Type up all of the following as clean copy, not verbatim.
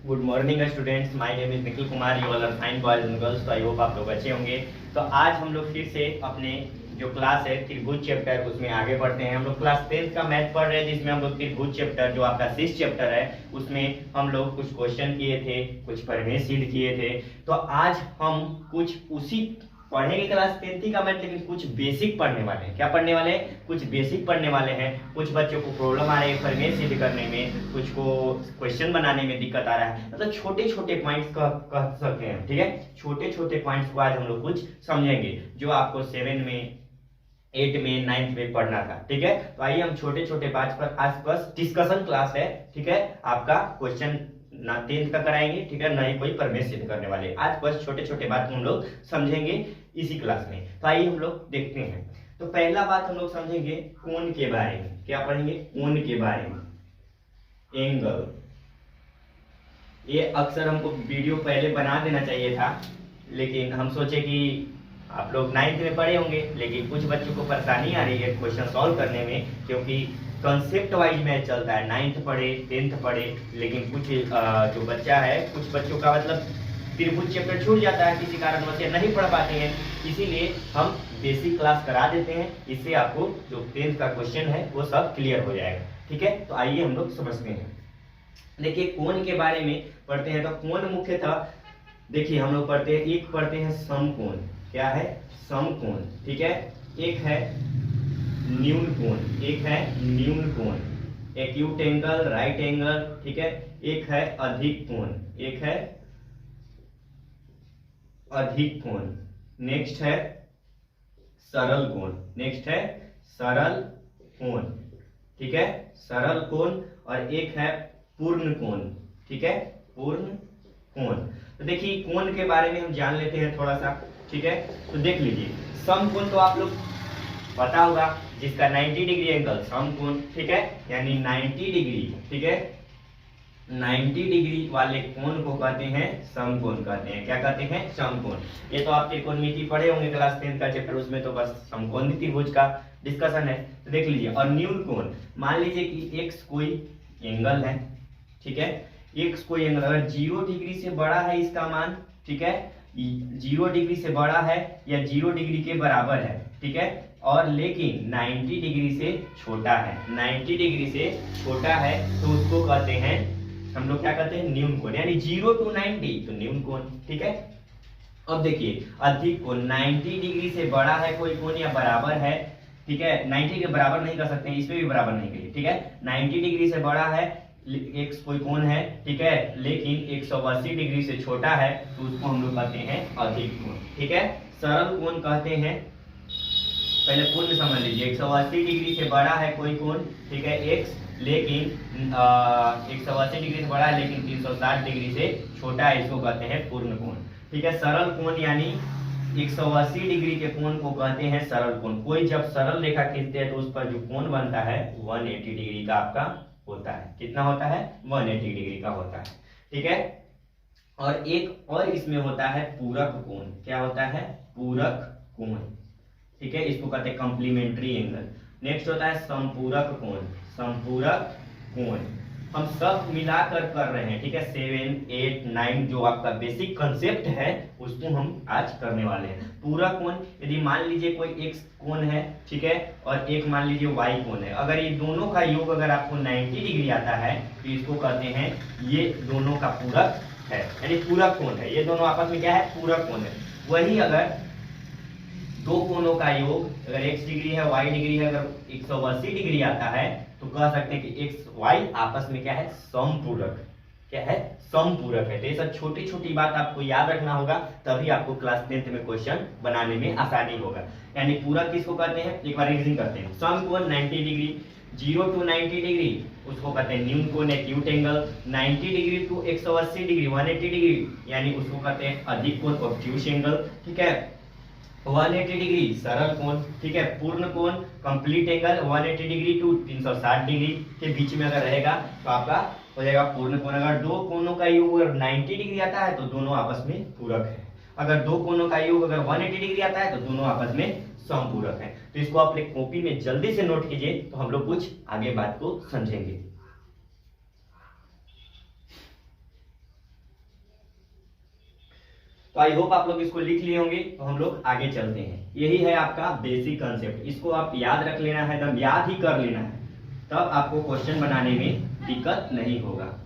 Good morning students, my name is Nikhil Kumar, you all are fine boys and girls. तो I hope आप लोग अच्छे होंगे। तो आज हम लोग फिर से अपने जो क्लास है त्रिभुज चैप्टर उसमें आगे बढ़ते हैं। हम लोग क्लास 10th का मैथ पढ़ रहे हैं, जिसमें हम लोग त्रिभुज चैप्टर जो आपका 6th चैप्टर है उसमें हम लोग कुछ क्वेश्चन किए थे, कुछ प्रमेय सिद्ध किए थे। तो आज हम कुछ उसी पढ़ेंगे क्लास 10th का मैथ, लेकिन कुछ बेसिक पढ़ने वाले हैं। क्या पढ़ने वाले हैं? कुछ बेसिक पढ़ने वाले हैं। कुछ बच्चों को प्रॉब्लम आ रही है प्रमेय सिद्ध करने में, कुछ को क्वेश्चन बनाने में दिक्कत आ रहा है। मतलब छोटे छोटे पॉइंट्स कह सकते हैं, ठीक है। छोटे छोटे पॉइंट्स को आज हम लोग कुछ समझेंगे जो आपको 7 में 8 में 9th में पढ़ना था, ठीक है। तो आइए हम छोटे छोटे बात पर आज बस डिस्कशन क्लास है, ठीक है। आपका क्वेश्चन ना 10th का कराएंगे, ठीक है, ना ही कोई प्रमेय सिद्ध करने वाले। आज बस छोटे छोटे बात को हम लोग समझेंगे इसी क्लास में। तो आइए हम लोग देखते हैं। तो पहला बात हम लोग समझेंगे कोण के बारे में। क्या पढ़ेंगे? कोण के बारे में, एंगल। ये अक्सर हमको वीडियो पहले बना देना चाहिए था, लेकिन हम सोचे कि आप लोग 9th में पढ़े होंगे, लेकिन कुछ बच्चों को परेशानी आ रही है क्वेश्चन सॉल्व करने में, क्योंकि कंसेप्ट वाइज मैथ चलता है। 9th पढ़े 10th पढ़े, लेकिन कुछ जो बच्चा है, कुछ बच्चों का मतलब त्रिभुज चैप्टर छूट जाता है, किसी कारणवश से नहीं पढ़ पाते हैं। इसीलिए हम बेसिक क्लास करा देते हैं, इससे आपको जो 10th का क्वेश्चन है वो सब क्लियर हो जाएगा, ठीक है। तो आइए हम लोग समझते हैं। देखिए कोण के बारे में पढ़ते हैं। तो कोण मुख्यतः देखिए हम लोग पढ़ते हैं, एक पढ़ते हैं समकोण। क्या है? समकोण, ठीक है। एक है न्यून कोण, एक है न्यून कोण, एक्यूट एंगल, राइट एंगल, ठीक है। एक है अधिक कोण, एक है अधिक कोण। नेक्स्ट है सरल कोण, नेक्स्ट है सरल कोण, ठीक है, सरल कोण। और एक है पूर्ण कोण, ठीक है, पूर्ण कोण। तो देखिए कोण के बारे में हम जान लेते हैं थोड़ा सा, ठीक है। तो देख लीजिए समकोण तो आप लोग पता होगा, जिसका 90 डिग्री एंगल समकोण, ठीक है, यानी 90 डिग्री, ठीक है, 90 डिग्री वाले कोण को कहते हैं समकोण कहते हैं। क्या कहते हैं? समकोण। ये तो आप त्रिकोणमिति पढ़े होंगे क्लास 10th का चैप्टर, उसमें तो बस समकोण त्रिभुज का डिस्कशन है। तो देख लीजिए। और न्यून कोण, मान लीजिए कि x कोई एंगल है, ठीक है, x कोई एंगल अगर 0 डिग्री से बड़ा है इसका मान, ठीक है, 0 डिग्री से बड़ा है या 0 डिग्री के बराबर है, ठीक है, और लेकिन 90 डिग्री से छोटा है, 90 डिग्री से छोटा है, तो उसको कहते हैं, हम लोग क्या कहते हैं? न्यून कोण। यानी 0 to 90 तो न्यून कोण, ठीक है। अब देखिए अधिक कोण, 90 डिग्री से बड़ा है कोई कोण या बराबर है, ठीक है, 90 के बराबर नहीं कर सकते, इसमें भी बराबर नहीं करिए, ठीक है। 90 डिग्री से बड़ा है एक कोई कोण है, ठीक है, लेकिन 180 डिग्री से छोटा है, तो उसको हम लोग कहते हैं अधिक कोण, ठीक है। सरल कोण कहते हैं, पहले पूर्ण समझ लीजिए, 180 डिग्री से बड़ा है कोई कोण, ठीक है, x, लेकिन 180 डिग्री से बड़ा है लेकिन 360 डिग्री से छोटा है, इसको कहते हैं पूर्ण कोण, ठीक है। सरल कोण यानी 180 डिग्री के कोण को कहते हैं सरल कोण। कोई जब सरल रेखा खींचते हैं तो उस पर जो कोण बनता है 180 डिग्री का आपका होता है। कितना होता है? 180 डिग्री का होता है, ठीक है। और एक और इसमें होता है पूरक कोण। क्या होता है? पूरक कोण, ठीक है, इसको कहते हैं कॉम्प्लीमेंट्री एंगल। नेक्स्ट होता है संपूरक कोण, संपूरक कोण। हम सब मिलाकर कर रहे हैं, ठीक है, 7, 8, 9 जो आपका बेसिक कंसेप्ट है उसको हम आज करने वाले हैं। पूरक कोण, यदि मान लीजिए कोई x कोण है, ठीक है, और एक मान लीजिए y कोण है, अगर ये दोनों का योग अगर आपको 90 डिग्री आता है तो इसको कहते हैं ये दोनों का पूरक है, यानी पूरक कोण है। ये दोनों आपस में क्या है? पूरक कोण है। वही अगर दो कोणों का योग अगर x डिग्री है y डिग्री है, अगर 180 डिग्री आता है तो कह सकते हैं कि x y आपस में क्या है? समपूरक। क्या है? समपूरक है। तो ये सब छोटी छोटी बात आपको याद रखना होगा, तभी आपको क्लास 10th में क्वेश्चन बनाने में आसानी होगा। यानी पूरक किसको कहते हैं? एक बार रिविजन करते हैं। समकोण 90 डिग्री, 0 to 90 डिग्री उसको कहते हैं न्यून कोण, acute angle. 90 degree to 180 degree 180 degree यानी उसको कहते हैं अधिक कोण, ऑब्ट्यूस एंगल, ठीक है। 180 डिग्री सरल कोण, ठीक है। पूर्ण कोण complete angle 180 degree to 360 degree के बीच में अगर रहेगा तो आपका हो जाएगा पूर्ण कोण। अगर दो कोणों का योग अगर 90 डिग्री आता है तो दोनों आपस में पूरक है। अगर दो कोणों का योग अगर 180 डिग्री आता है तो दोनों आपस में समपूरक है। तो इसको आप अपने कॉपी में जल्दी से नोट कीजिए, तो हम लोग कुछ आगे बात को समझेंगे। तो आई होप आप लोग इसको लिख लिए होंगे। तो हम लोग आगे चलते हैं। यही है आपका बेसिक कंसेप्ट, इसको आप याद रख लेना है, एकदम याद ही कर लेना है, तब आपको क्वेश्चन बनाने में दिक्कत नहीं होगा।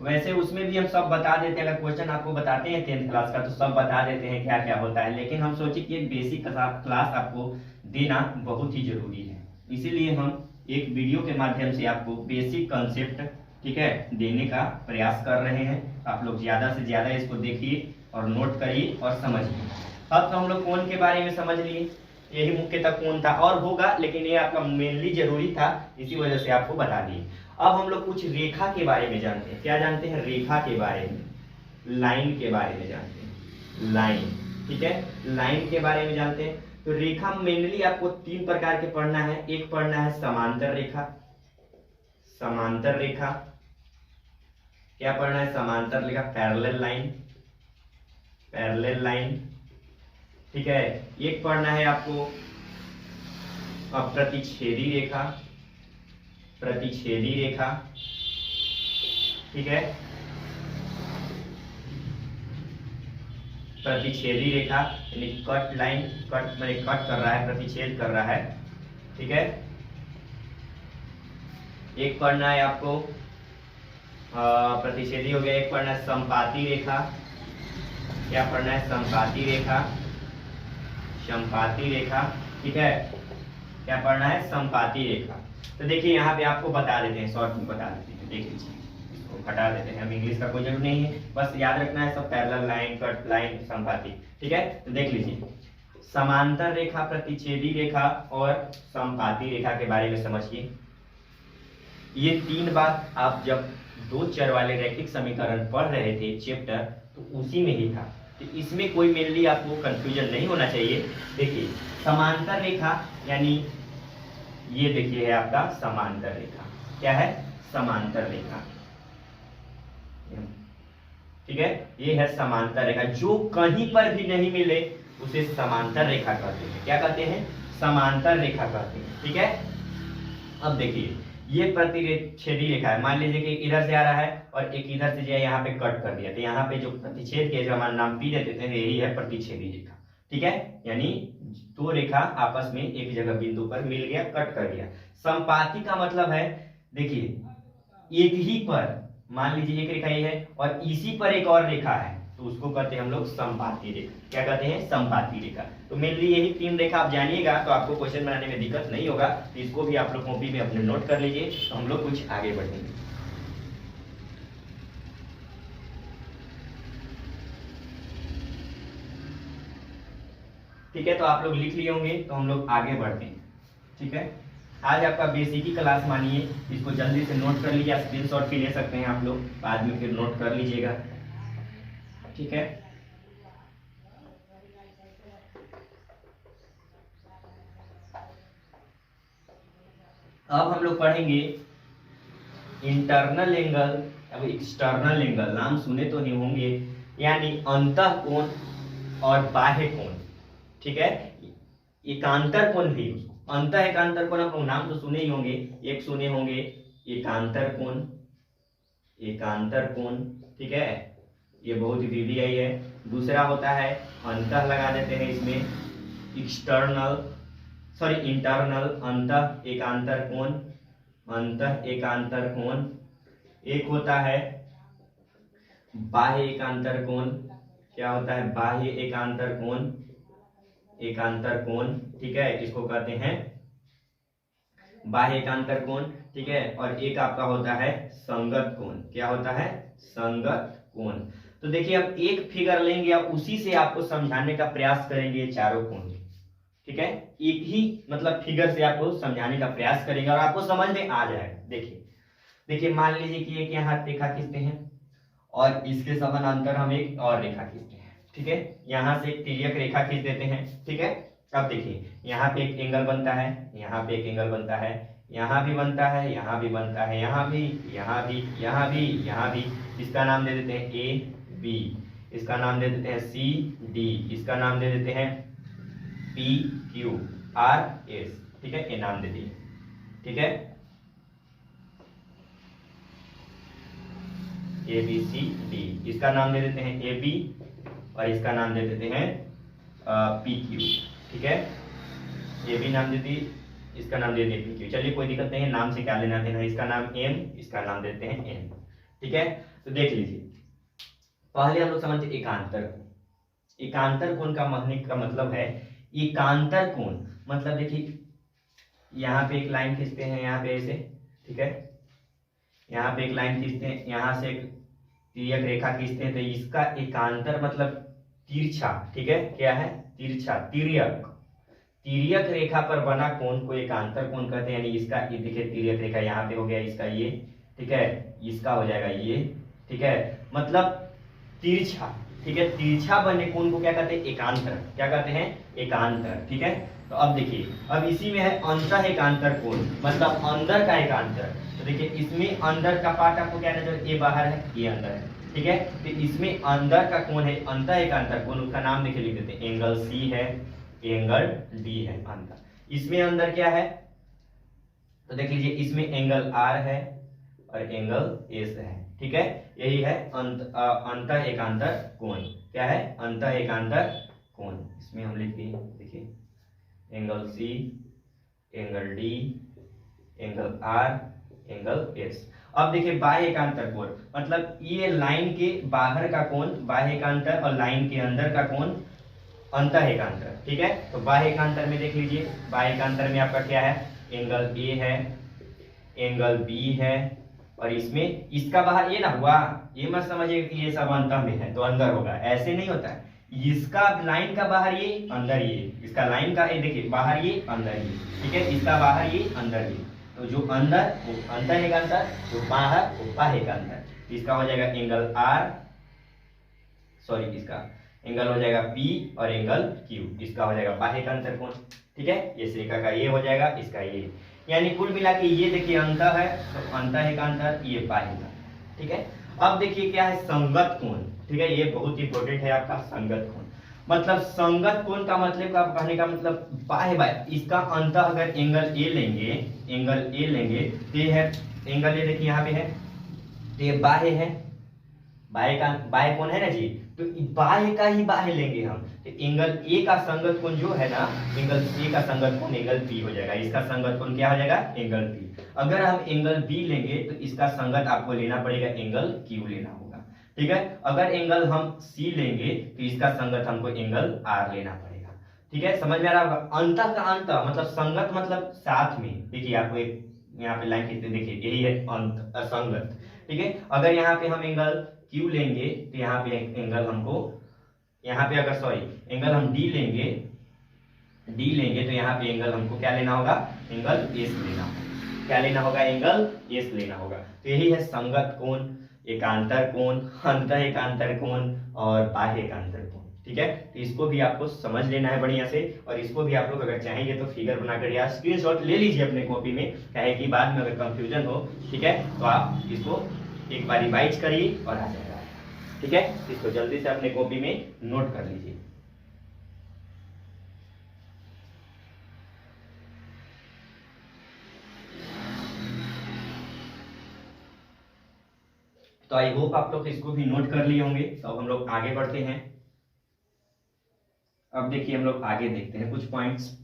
वैसे उसमें भी हम सब बता देते हैं, अगर क्वेश्चन आपको बताते हैं 10th क्लास का तो सब बता देते हैं क्या क्या होता है, लेकिन हम सोचे कि एक बेसिक क्लास आपको देना बहुत ही जरूरी है, इसीलिए हम एक वीडियो के माध्यम से आपको बेसिक कंसेप्ट, ठीक है, देने का प्रयास कर रहे हैं। आप लोग ज्यादा से ज्यादा इसको देखिए और नोट करिए और समझिए। अब तो हम लोग कोण के बारे में समझ लिए, यही मुख्यतः कोण था, और होगा लेकिन ये आपका मेनली जरूरी था, इसी वजह से आपको बता दिए। अब हम लोग कुछ रेखा के बारे में जानते हैं। क्या जानते हैं? रेखा के बारे में, लाइन के बारे में जानते हैं, लाइन, ठीक है, लाइन के बारे में जानते हैं। तो रेखा मेनली आपको 3 प्रकार के पढ़ना है। एक पढ़ना है समांतर रेखा, समांतर रेखा, क्या पढ़ना है? समांतर रेखा, पैरेलल लाइन, पैरेलल लाइन, ठीक है। एक पढ़ना है आपको प्रतिच्छेदी रेखा, प्रतिच्छेदी रेखा, ठीक है, प्रतिच्छेदी रेखा यानी कट लाइन, कट में कट कर रहा है, प्रतिच्छेद कर रहा है, ठीक है। एक पढ़ना है आपको प्रतिच्छेदी हो गया। एक पढ़ना है संपाती रेखा, क्या पढ़ना है? संपाती रेखा, संपाती रेखा, ठीक है, क्या पढ़ना है? संपाती रेखा। तो देखिए यहाँ पे आपको बता देते हैं, शॉर्ट में बता देते हैं, देख लीजिए, इसको हटा देते हैं, हम इंग्लिश का कोई जरूरत नहीं है, बस याद रखना है सब पैरेलल लाइन, कट लाइन, संपाती, ठीक है। तो देख लीजिए, समांतर रेखा, प्रतिच्छेदी रेखा और संपाती रेखा के बारे में समझिए। ये 3 बात आप जब 2 चर वाले रैखिक समीकरण पढ़ रहे थे चैप्टर, तो उसी में ही था, तो इसमें कोई मेनली आपको कंफ्यूजन नहीं होना चाहिए। देखिए समांतर रेखा यानी ये देखिए है आपका समांतर रेखा, क्या है? समांतर रेखा, ठीक है, ये है समांतर रेखा। जो कहीं पर भी नहीं मिले उसे समांतर रेखा कहते हैं। क्या कहते हैं? समांतर रेखा कहते हैं, ठीक है। अब देखिए ये प्रतिच्छेदी रेखा है, मान लीजिए कि इधर से आ रहा है और एक इधर से जो है यहाँ पे कट कर दिया, तो यहाँ पे जो प्रतिच्छेद के जो हमारा नाम पी देते थे यही है प्रतिच्छेदी रेखा, ठीक है। यानी 2 रेखा आपस में एक जगह बिंदु पर मिल गया, कट कर दिया। संपाती का मतलब है, देखिए एक ही पर, मान लीजिए एक रेखा ये है और इसी पर एक और रेखा है, तो उसको कहते हैं हम लोग संपाती रेखा। क्या कहते हैं? संपाती रेखा। तो मेनली यही 3 रेखा आप जानिएगा तो आपको क्वेश्चन बनाने में दिक्कत नहीं होगा। तो इसको भी आप लोग कॉपी में अपने नोट कर लीजिए, तो हम लोग कुछ आगे बढ़ेंगे। ठीक है, तो आप लोग लिख लिए होंगे, तो हम लोग आगे बढ़ते हैं, ठीक है। आज आपका बेसिक की क्लास मानिए, इसको जल्दी से नोट कर लीजिए, स्क्रीनशॉट भी ले सकते हैं आप लोग, बाद में फिर नोट कर लीजिएगा, ठीक है। अब हम लोग पढ़ेंगे इंटरनल एंगल, अब एक्सटर्नल एंगल, नाम सुने तो नहीं होंगे, यानी अंतः कोण और बाह्य कोण, ठीक है। एकांतर कोण भी, अंतः एकांतर कोण आप नाम तो सुने ही होंगे, एक सुने होंगे एकांतर कोण, एकांतर कोण, ठीक है, ये बहुत वीवीआई है। दूसरा होता है अंतः, लगा देते हैं इसमें, एक्सटर्नल, सॉरी इंटरनल, अंतः एकांतर कोण, अंतः एकांतर कोण। एक होता है बाह्य एकांतर कोण, क्या होता है? बाह्य एकांतर कोण, एकांतर कोण, ठीक है, इसको कहते हैं बाह्य एकांतर कोण, ठीक है। और एक आपका होता है संगत कोण, क्या होता है? संगत कोण। तो देखिए अब एक फिगर लेंगे और उसी से आपको समझाने का प्रयास करेंगे चारों कोण, ठीक है। एक ही मतलब फिगर से आपको समझाने का प्रयास करेंगे और आपको समझ में आ जाएगा। देखिए देखिए मान लीजिए कि एक यहाँ रेखा खींचते हैं और इसके समानांतर हम एक और रेखा खींचते हैं, ठीक है। यहाँ से एक तिर्यक रेखा खींच देते हैं, ठीक है। अब देखिए यहाँ पे एक एंगल बनता है, यहाँ पे एक एंगल बनता है, यहाँ भी बनता है, यहाँ भी बनता है, यहाँ भी, यहाँ भी, यहाँ भी, यहाँ भी। इसका नाम दे देते हैं ए बी, इसका नाम दे देते हैं सी डी, इसका नाम दे देते हैं पी क्यू आर एस, ठीक है, ये नाम दे दिए। ठीक है, ए बी सी डी, इसका नाम दे देते हैं ए बी और इसका नाम दे देते हैं पी क्यू। ठीक है, ए बी नाम दे दी, इसका नाम दे दिए पी क्यू। चलिए कोई दिक्कत नहीं है, नाम से क्या लेना देना, इसका नाम एम, इसका नाम देते हैं एन। ठीक है, तो देख लीजिए, पहले हम लोग समझते एकांतर कोण। एकांतर कोण का कहने का मतलब है, एकांतर कोण मतलब देखिए यहाँ पे एक लाइन खींचते हैं यहाँ पे ऐसे, ठीक है, यहाँ पे एक लाइन खींचते हैं, यहाँ से एक तिर्यक रेखा खींचते हैं, तो इसका एकांतर मतलब तिरछा। ठीक है, क्या है, तिरछा, तिर्यक, तिर्यक रेखा पर बना कोण को एकांतर कोण कहते हैं। यानी इसका ये देखिए तिर्यक रेखा यहाँ पे हो गया, इसका ये, ठीक है, इसका हो जाएगा ये, ठीक है, मतलब तिरछा। ठीक है, तिरछा बने कोण को क्या कहते हैं, एकांतर। क्या कहते हैं, एकांतर। ठीक है, तो अब देखिए, अब इसी में है अंतः एकांतर कोण, मतलब अंदर का एकांतर। तो देखिए इसमें अंदर का पार्ट आपको क्या नजर, ये बाहर है, ये अंदर है। ठीक है, तो इसमें अंदर का कोण है अंतः एकांतर कोण, उसका नाम देखिए लिख देते हैं, एंगल सी है, एंगल डी है अंदर। इसमें अंदर क्या है, तो देख लीजिए इसमें एंगल आर है और एंगल एस है। ठीक है, यही है अंतः एकांतर कोण। क्या है, अंतः एकांतर कोण। इसमें हम लिख दिए, देखिए angle C, angle D, angle R, angle S. अब देखिए बाह्य एकांतर कोण मतलब ये लाइन के बाहर का कोण बाह्य एकांतर और लाइन के अंदर का कोण अंतः एकांतर। ठीक है, तो बाह्य एकांतर में देख लीजिए, बाह्य एकांतर में आपका क्या है, एंगल ए है, एंगल बी है, और इसमें इसका बाहर ये ना हुआ, ये मत समझिए कि ये सब अंतः में है तो अंदर होगा, ऐसे नहीं होता है। इसका लाइन का बाहर ये, अंदर ये, इसका लाइन का ये देखिए बाहर ये, अंदर ये। ठीक है, इसका बाहर ये, अंदर ये, तो जो अंदर वो अंतः एकांतर, जो बाहर वो बाह्य एकांतर। इसका हो जाएगा एंगल आर, सॉरी इसका एंगल हो जाएगा P और एंगल Q, इसका हो जाएगा बाह्य एकांतर कोण। ठीक है, इस रेखा का ये हो जाएगा, इसका ये, यानी कुल मिला के ये देखिए अंतः है तो अंतः एकांतर, ये बाह्य एकांतर। ठीक है, अब देखिए क्या है, संगत कोण। ठीक है, ये बहुत इंपॉर्टेंट है आपका संगत कोण। मतलब संगत कोण का मतलब का कहने का मतलब बाह्य बाह्य, इसका अंतः अगर एंगल ए लेंगे, एंगल ए लेंगे तो ये है एंगल ए, देखिए यहाँ पे है, तो ये बाह्य है, बाह्य का बाह्य कोण है ना जी, तो बाह्य का ही बाह्य लेंगे हम, तो एंगल ए का संगत कोण जो है ना, एंगल ए का संगत कोण एंगल बी हो जाएगा, इसका संगत कोण क्या हो जाएगा, एंगल बी। अगर हम एंगल बी लेंगे तो इसका संगत आपको लेना पड़ेगा एंगल क्यू लेना होगा। ठीक है, अगर एंगल हम सी लेंगे तो इसका संगत हमको एंगल आर लेना पड़ेगा। ठीक है, समझ में आ रहा होगा। अंतः का अंतः मतलब संगत मतलब साथ में, देखिए आपको एक यहाँ पे लाइन खींचते देखिए, यही है अंत असंगत। ठीक है, अगर यहाँ पे हम एंगल क्यू लेंगे तो यहाँ पे एंगल हमको, यहाँ पे अगर सॉरी एंगल हम डी लेंगे, तो यहाँ पे एंगल हमको क्या लेना होगा, एंगल एस लेना होगा। क्या लेना होगा, एंगल एस लेना होगा। तो यही है संगत कोण, एकांतर कोण, अंतः एकांतर कोण और बाह्य एकांतर कोण। ठीक है, तो इसको भी आपको समझ लेना है बढ़िया से, और इसको भी आप लोग अगर चाहेंगे तो फिगर बनाकर या स्क्रीनशॉट ले लीजिए अपने कॉपी में, कहे कि बाद में अगर कंफ्यूजन हो, ठीक है, तो आप इसको एक बार रिवाइज करिए और आ जाएगा। ठीक है, इसको जल्दी से अपने कॉपी में नोट कर लीजिए। तो आई होप आप लोग इसको भी नोट कर लिए होंगे। तो अब हम लोग आगे बढ़ते हैं। अब देखिए हम लोग आगे देखते हैं कुछ पॉइंट्स।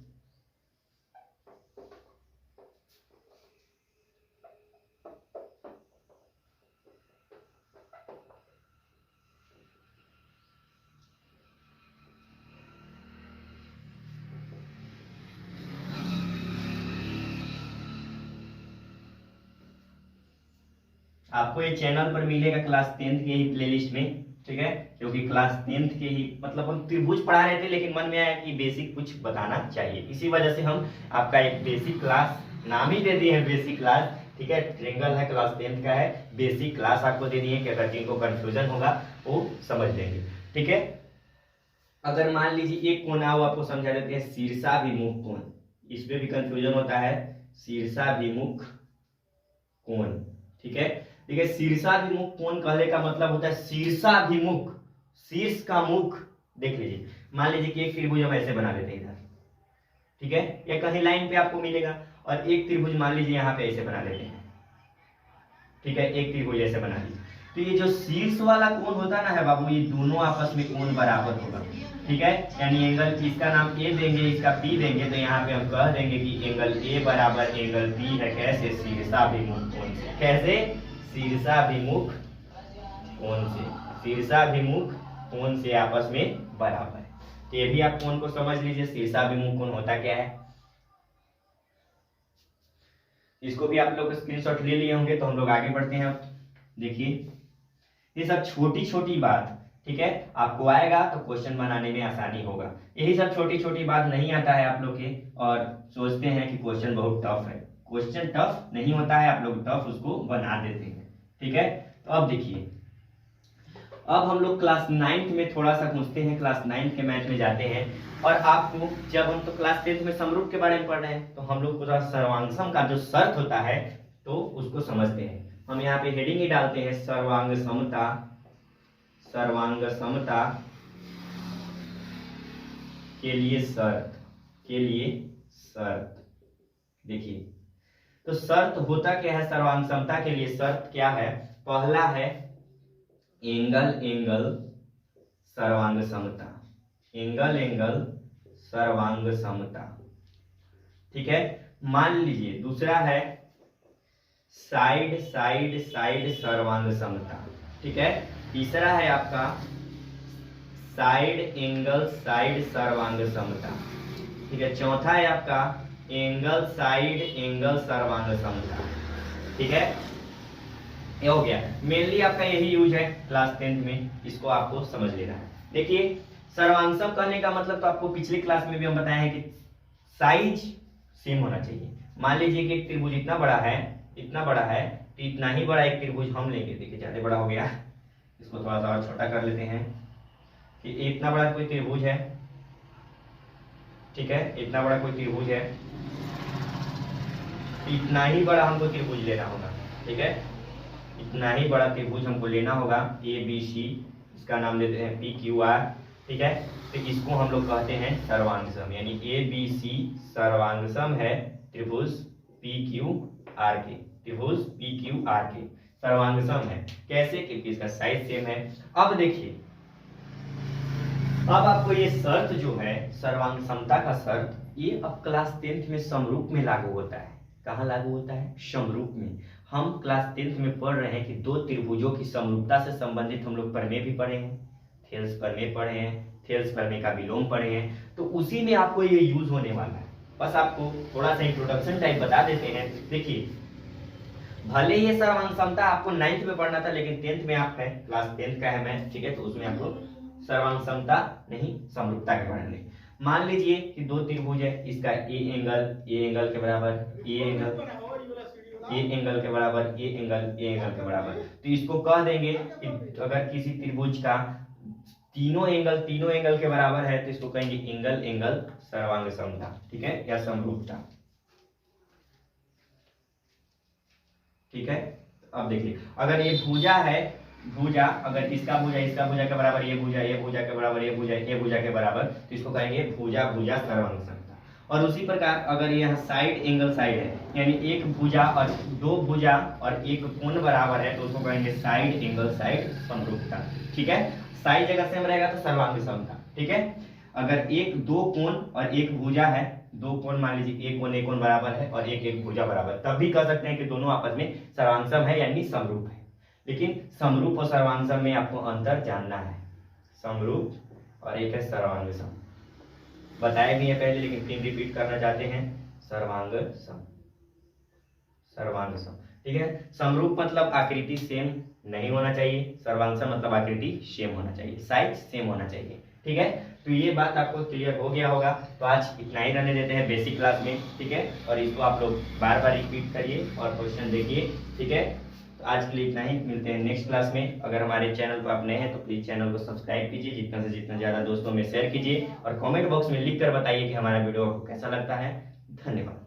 आपको ये चैनल पर मिलेगा क्लास 10th के ही प्लेलिस्ट में। ठीक है, क्योंकि क्लास 10th के ही मतलब हम त्रिभुज पढ़ा रहे थे, लेकिन मन में आया कि बेसिक कुछ बताना चाहिए, इसी वजह से हम आपका एक बेसिक क्लास नाम ही दे दिए हैं, बेसिक क्लास। ठीक है, ट्रिंगल है, क्लास 10th का है, बेसिक क्लास आपको दे दिए कि अगर जिनको कंफ्यूजन होगा वो समझ लेंगे। ठीक है, अगर मान लीजिए एक कोण आओ आपको समझा देते हैं, शीर्षाभिमुख कोण, इसमें भी कंफ्यूजन होता है, शीर्षाभिमुख कोण। ठीक है, देखिए शीर्षाभिमुख कोण कहने का मतलब होता है शीर्षाभिमुख, शीर्ष का मुख। देख लीजिए, मान लीजिए कि एक त्रिभुज हम ऐसे बना लेते हैं इधर, ठीक है, या कहीं लाइन पे आपको मिलेगा। और एक त्रिभुज मान लीजिए यहाँ पे ऐसे बना लेते हैं, ठीक है, एक त्रिभुज ऐसे बना लीजिए। तो ये जो शीर्ष वाला कोण होता ना है बाबू, ये दोनों आपस में कोण बराबर होगा, ठीक है, यानी एंगल, इसका नाम ए देंगे, इसका पी देंगे, तो यहाँ पे हम कह देंगे कि एंगल ए बराबर एंगल पी है, कैसे, शीर्षाभिमुख कोण से। कैसे, शीर्षाभिमुख कोण से, शीर्षाभिमुख कोण से आपस में बराबर है। तो ये भी आप कोण को समझ लीजिए, शीर्षाभिमुख कोण होता क्या है। इसको भी आप लोग स्क्रीनशॉट ले लिए होंगे, तो हम लोग आगे बढ़ते हैं। देखिए ये सब छोटी छोटी बात, ठीक है, आपको आएगा तो क्वेश्चन बनाने में आसानी होगा। यही सब छोटी छोटी बात नहीं आता है आप लोग के, और सोचते हैं कि क्वेश्चन बहुत टफ है। क्वेश्चन टफ नहीं होता है, आप लोग टफ उसको बना देते हैं, ठीक है। तो अब देखिए, अब हम लोग क्लास 9th में थोड़ा सा घुसते हैं, क्लास 9th के मैथ में जाते हैं। और आपको, जब हम तो क्लास 10th में समरूप के बारे में पढ़ रहे हैं, तो हम लोग पूरा सर्वांगसम का जो शर्त होता है तो उसको समझते हैं। हम यहाँ पे हेडिंग ही डालते हैं, सर्वांग समता, सर्वांग समता के लिए शर्त, के लिए शर्त। देखिए, तो शर्त होता क्या है, सर्वांग समता के लिए शर्त क्या है। पहला है एंगल एंगल सर्वांग समता, एंगल एंगल सर्वांग समता, ठीक है। मान लीजिए दूसरा है साइड साइड साइड सर्वांग समता, ठीक है। तीसरा है आपका साइड एंगल साइड सर्वांग समता, ठीक है। चौथा है आपका एंगल साइड एंगल सर्वांग समता, ठीक है। ये हो गया, मेनली आपका यही यूज है क्लास 10th में, इसको आपको समझ लेना है। देखिए, सर्वांगसम कहने का मतलब तो आपको पिछली क्लास में भी हम बताए हैं कि साइज सेम होना चाहिए। मान लीजिए कि एक त्रिभुज इतना बड़ा है, इतना बड़ा है, तो इतना ही बड़ा एक त्रिभुज हम लेंगे। देखिए ज्यादा बड़ा हो गया, इसको थोड़ा सा और छोटा कर लेते हैं कि इतना बड़ा कोई त्रिभुज है, ठीक है, इतना बड़ा कोई त्रिभुज है, इतना ही बड़ा हमको त्रिभुज लेना होगा, ठीक है। इतना ही बड़ा त्रिभुज हमको लेना होगा, ए बी सी, इसका नाम देते हैं पी क्यू आर, ठीक है। तो इसको हम लोग कहते हैं सर्वांगसम, यानी ए बी सी सर्वांगसम है त्रिभुज पी क्यू आर के, त्रिभुज पी क्यू आर के सर्वांगसम है। कैसे, क्योंकि इसका साइज सेम है। अब देखिए, अब आपको ये शर्त जो है सर्वांग समता का शर्त, ये अब क्लास 10th में समरूप में लागू होता है। कहाँ लागू होता है, समरूप में। हम क्लास 10th में पढ़ रहे हैं कि दो त्रिभुजों की समरूपता से संबंधित हम लोग प्रमेय भी पढ़े हैं, थेल्स प्रमेय पढ़े हैं, थेल्स प्रमेय का विलोम पढ़े हैं, तो उसी में आपको ये यूज होने वाला है। बस आपको थोड़ा सा इंट्रोडक्शन टाइप बता देते हैं। देखिए, भले ये सर्वांग समता आपको 9th में पढ़ना था, लेकिन 10th में आप है, क्लास 10th का है मैथ, ठीक है, तो उसमें आपको सर्वांग समता नहीं समरूपता के बारे में। मान लीजिए कि दो त्रिभुज है, इसका ए एंगल के बराबर, ए एंगल के बराबर, ए एंगल के बराबर, तो इसको कह देंगे कि अगर किसी त्रिभुज का तीनों एंगल के बराबर है, तो इसको कहेंगे एंगल एंगल सर्वांग समता, ठीक है, या समरूपता, ठीक है। अब देखिए, अगर ये भुजा है, भुजा अगर इसका भुजा के बराबर, ये भुजा के बराबर, ये भुजा के बराबर, तो इसको कहेंगे भुजा भुजा सर्वांग समता। और उसी प्रकार अगर यहाँ साइड एंगल साइड है, यानी एक भुजा और दो भुजा और एक कोण बराबर है, तो उसको कहेंगे साइड एंगल साइड समरूपता, ठीक है। साइज अगर सेम रहेगा तो सर्वांग समता, ठीक है। अगर एक दो कोण और एक भुजा है, दो कोण मान लीजिए एक कोण बराबर है और एक भुजा बराबर, तब भी कह सकते हैं कि दोनों आपस में सर्वांगसम है, यानी समरूप है। लेकिन समरूप और सर्वांगसम में आपको अंतर जानना है, समरूप और एक है सर्वांगसम, बताया भी है पहले, लेकिन फिर रिपीट करना चाहते हैं, सर्वांगसम, सर्वांगसम, ठीक है। समरूप मतलब आकृति सेम नहीं होना चाहिए, सर्वांगसम मतलब आकृति सेम होना चाहिए, साइज सेम होना चाहिए, ठीक है। तो ये बात आपको क्लियर हो गया होगा। तो आज इतना ही रहने देते हैं बेसिक क्लास में, ठीक है, और इसको आप लोग बार बार रिपीट करिए और क्वेश्चन देखिए, ठीक है। तो आज के लिए इतना ही, मिलते हैं नेक्स्ट क्लास में। अगर हमारे चैनल पर आप नए हैं तो प्लीज चैनल को सब्सक्राइब कीजिए, जितना से जितना ज्यादा दोस्तों में शेयर कीजिए, और कमेंट बॉक्स में लिख कर बताइए कि हमारा वीडियो आपको कैसा लगता है। धन्यवाद।